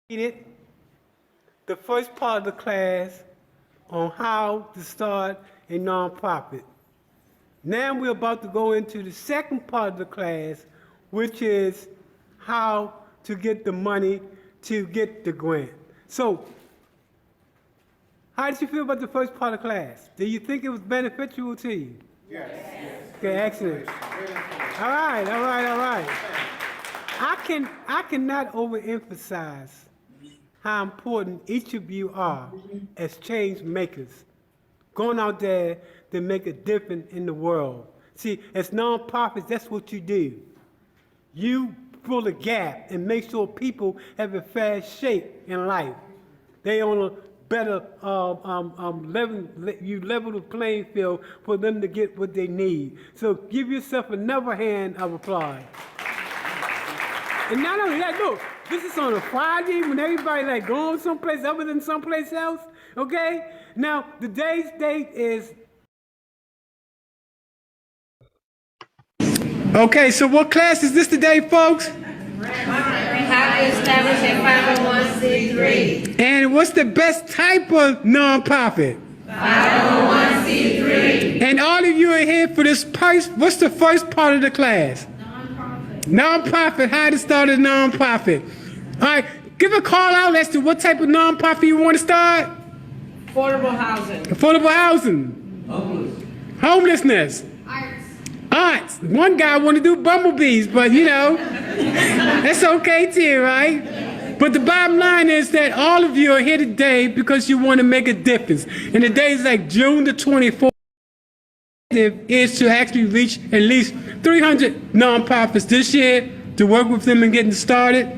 completed the first part of the class on how to start a nonprofit. Now we're about to go into the second part of the class, which is how to get the money to get the grant. So, how did you feel about the first part of class? Do you think it was beneficial to you? Yes. Okay, excellent. All right. I cannot overemphasize how important each of you are as change makers, going out there to make a difference in the world. See, as nonprofits, that's what you do. You fill a gap and make sure people have a fair shake in life. They on a better level, you level the playing field for them to get what they need. So give yourself another hand of applause. And not only that, look, this is on a Friday when everybody like going someplace other than someplace else, okay? Now, today's date is... Okay, so what class is this today, folks? How to establish a 501c3. And what's the best type of nonprofit? 501c3. And all of you are here for this what's the first part of the class? Nonprofit, how to start a nonprofit. All right, give a call out as to what type of nonprofit you want to start. Affordable housing. Affordable housing. Homelessness. Arts. One guy want to do bumblebees, but you know, that's okay too, right? But the bottom line is that all of you are here today because you want to make a difference. And the day is like June the 24th. Is to actually reach at least 300 nonprofits this year to work with them and getting started.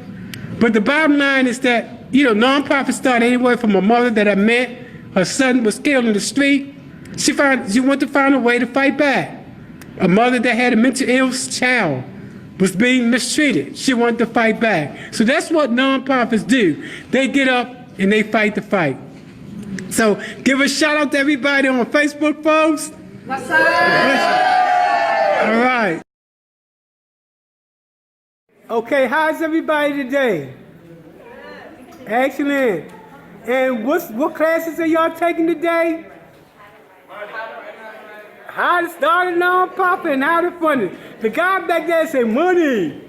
But the bottom line is that, you know, nonprofits start anywhere from a mother that I met. Her son was killed in the street. She wanted to find a way to fight back. A mother that had a mental ill child was being mistreated. She wanted to fight back. So that's what nonprofits do. They get up and they fight the fight. So give a shout out to everybody on Facebook, folks. What's up? All right. Okay, how's everybody today? Excellent. And what classes are y'all taking today? How to start a nonprofit and how to fund it. The guy back there said money.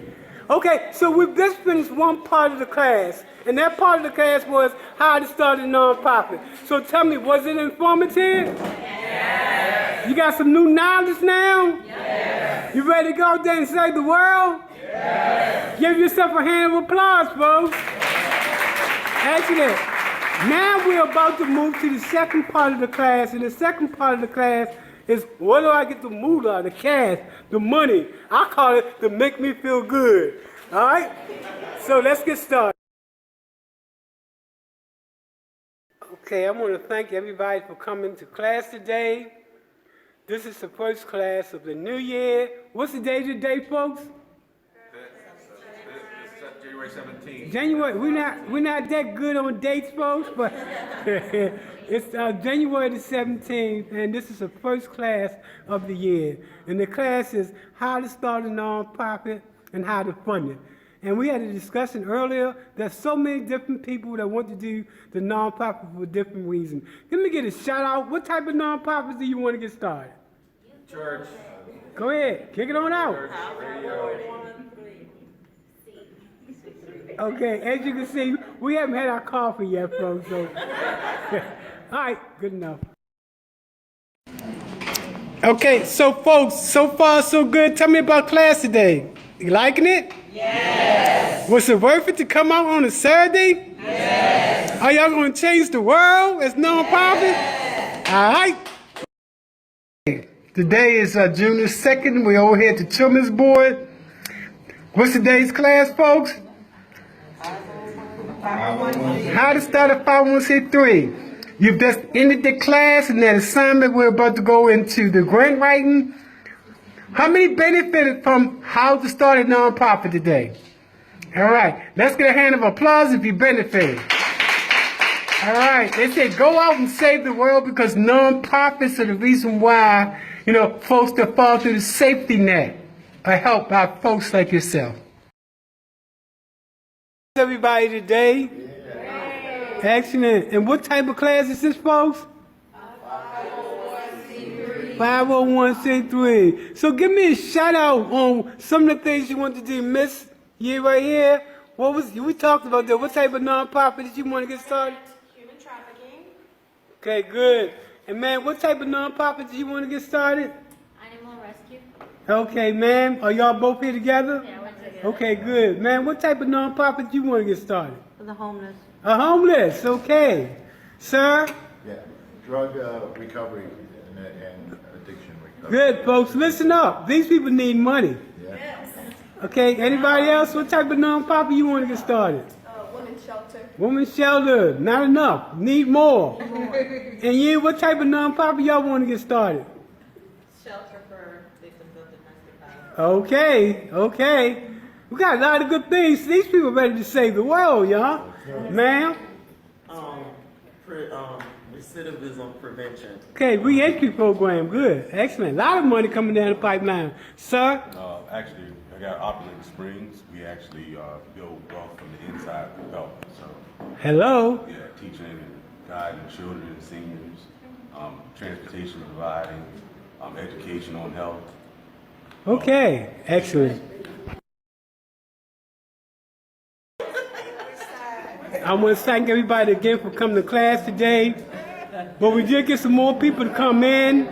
Okay, so we've just finished one part of the class, and that part of the class was how to start a nonprofit. So tell me, was it informative? Yes. You got some new knowledge now? Yes. You ready to go out there and save the world? Yes. Give yourself a hand of applause, folks. Excellent. Now we're about to move to the second part of the class, and the second part of the class is where do I get the moolah, the cash, the money? I call it to make me feel good. All right? So let's get started. Okay, I want to thank everybody for coming to class today. This is the first class of the new year. What's the date today, folks? January 17th. January. We're not that good on dates, folks, but it's January the 17th, and this is the first class of the year. And the class is how to start a nonprofit and how to fund it. And we had a discussion earlier. There's so many different people that want to do the nonprofit for different reasons. Let me get a shout out. What type of nonprofits do you want to get started? Church. Go ahead, kick it on out. Church, radio. Okay, as you can see, we haven't had our coffee yet, folks. So, all right, good enough. Okay, so folks, so far so good. Tell me about class today. You liking it? Yes. Was it worth it to come out on a Saturday? Yes. Are y'all going to change the world as nonprofit? Yes. All right. Today is June the 2nd. We're over here at the Children's Board. What's today's class, folks? How to start a 501c3. You've just ended the class and that assignment. We're about to go into the grant writing. How many benefited from how to start a nonprofit today? All right, let's get a hand of applause if you benefited. All right, they said go out and save the world because nonprofits are the reason why, you know, folks that fall through the safety net are helped by folks like yourself. Everybody today. Excellent. And what type of class is this, folks? 501c3. So give me a shout out on some of the things you want to do, Miss. You right here. We talked about that. What type of nonprofit did you want to get started? Human trafficking. Okay, good. And man, what type of nonprofit did you want to get started? Animal rescue. Okay, ma'am. Are y'all both here together? Yeah, we're together. Okay, good. Man, what type of nonprofit do you want to get started? For the homeless. A homeless. Okay. Sir? Yeah, drug recovery and addiction recovery. Good, folks. Listen up. These people need money. Yeah. Okay, anybody else? What type of nonprofit you want to get started? Women's shelter. Women's shelter. Not enough. Need more. And you, what type of nonprofit y'all want to get started? Shelter for victims of domestic violence. Okay. We got a lot of good things. These people ready to save the world, y'all. Ma'am? Recidivism prevention. Okay, re-entry program. Good. Excellent. A lot of money coming down the pipeline. Sir? Actually, I got Opulent Springs. We actually build wealth from the inside of development. So, Hello? yeah, teaching and guiding children and seniors, transportation providing, education on health. Okay. Excellent. I want to thank everybody again for coming to class today. But we did get some more people to come in.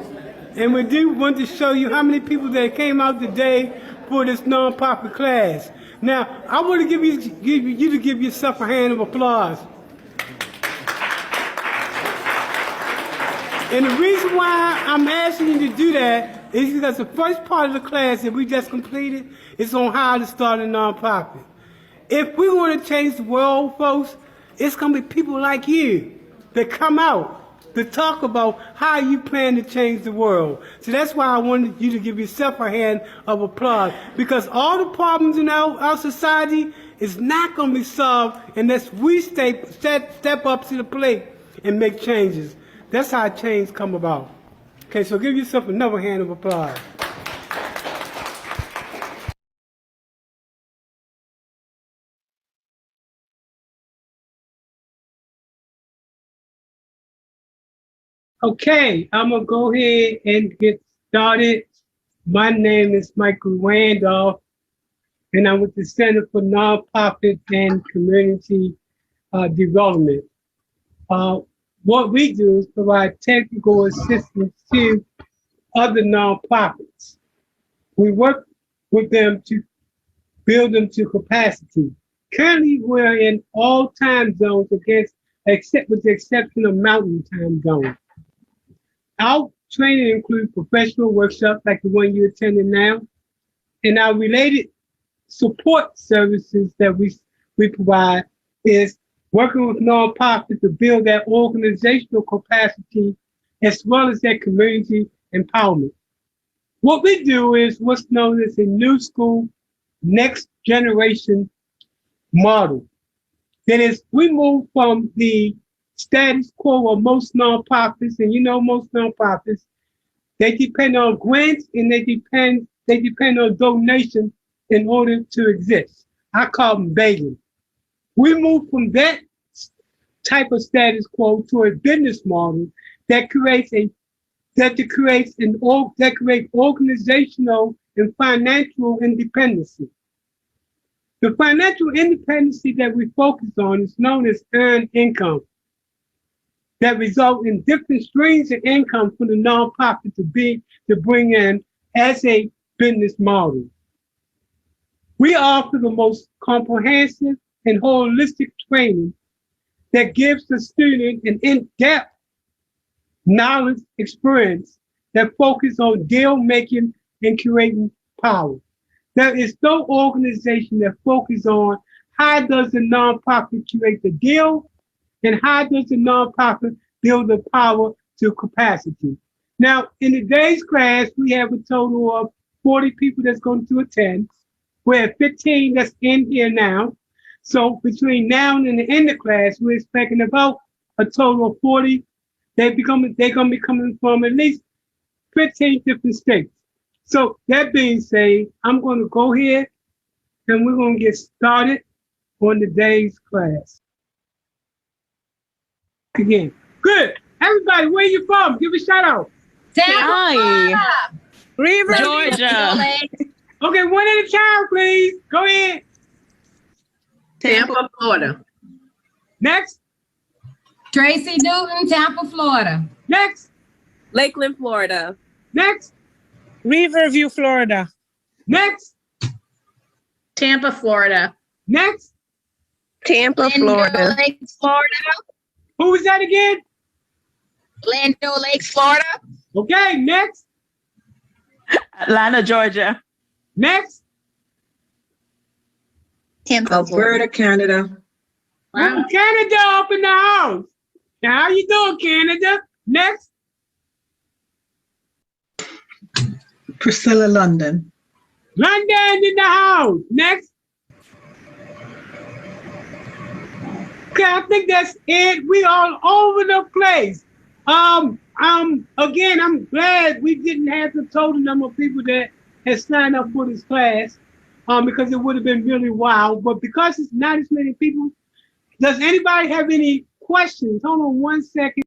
And we do want to show you how many people that came out today for this nonprofit class. Now, I want to give you to give yourself a hand of applause. And the reason why I'm asking you to do that is because the first part of the class that we just completed is on how to start a nonprofit. If we want to change the world, folks, it's going to be people like you that come out to talk about how you plan to change the world. So that's why I wanted you to give yourself a hand of applause, because all the problems in our society is not going to be solved unless we step up to the plate and make changes. That's how change come about. Okay, so give yourself another hand of applause. Okay, I'm going to go ahead and get started. My name is Michael Randolph, and I'm with the Center for Nonprofit and Community Development. What we do is provide technical assistance to other nonprofits. We work with them to build them to capacity. Currently, we're in all time zones except with the exception of Mountain Time Zone. Our training includes professional workshops like the one you're attending now, and our related support services that we provide is working with nonprofits to build their organizational capacity as well as their community empowerment. What we do is what's known as a new school, next generation model. That is, we move from the status quo of most nonprofits, and you know most nonprofits, they depend on grants and they depend on donations in order to exist. I call them begging. We move from that type of status quo to a business model that creates organizational and financial independence. The financial independence that we focus on is known as earned income, that result in different streams of income for the nonprofit to bring in as a business model. We offer the most comprehensive and holistic training that gives the student an in-depth knowledge experience that focuses on deal making and creating power. There is no organization that focuses on how does the nonprofit create the deal and how does the nonprofit build the power to capacity. Now, in today's class, we have a total of 40 people that's going to attend. We have 15 that's in here now. So between now and the end of class, we're expecting about a total of 40. They're going to be coming from at least 15 different states. So that being said, I'm going to go ahead and we're going to get started on today's class. again. Good. Everybody, where you from? Give a shout out. Hi. Georgia. Okay, one at a time, please. Go ahead. Tampa, Florida. Next. Tracy Newton, Tampa, Florida. Next. Lakeland, Florida. Next. Riverview, Florida. Next. Tampa, Florida. Next. Tampa, Florida. Lakes, Florida. Who was that again? Glendale Lakes, Florida. Okay, next. Atlanta, Georgia. Next. Tampa, Florida. Canada. Oh, Canada up in the house. Now, how you doing, Canada? Next. Priscilla, London. London in the house. Next. Okay, I think that's it. We all over the place. Again, I'm glad we didn't have the total number of people that had signed up for this class, because it would have been really wild. But because it's not as many people, does anybody have any questions? Hold on one second.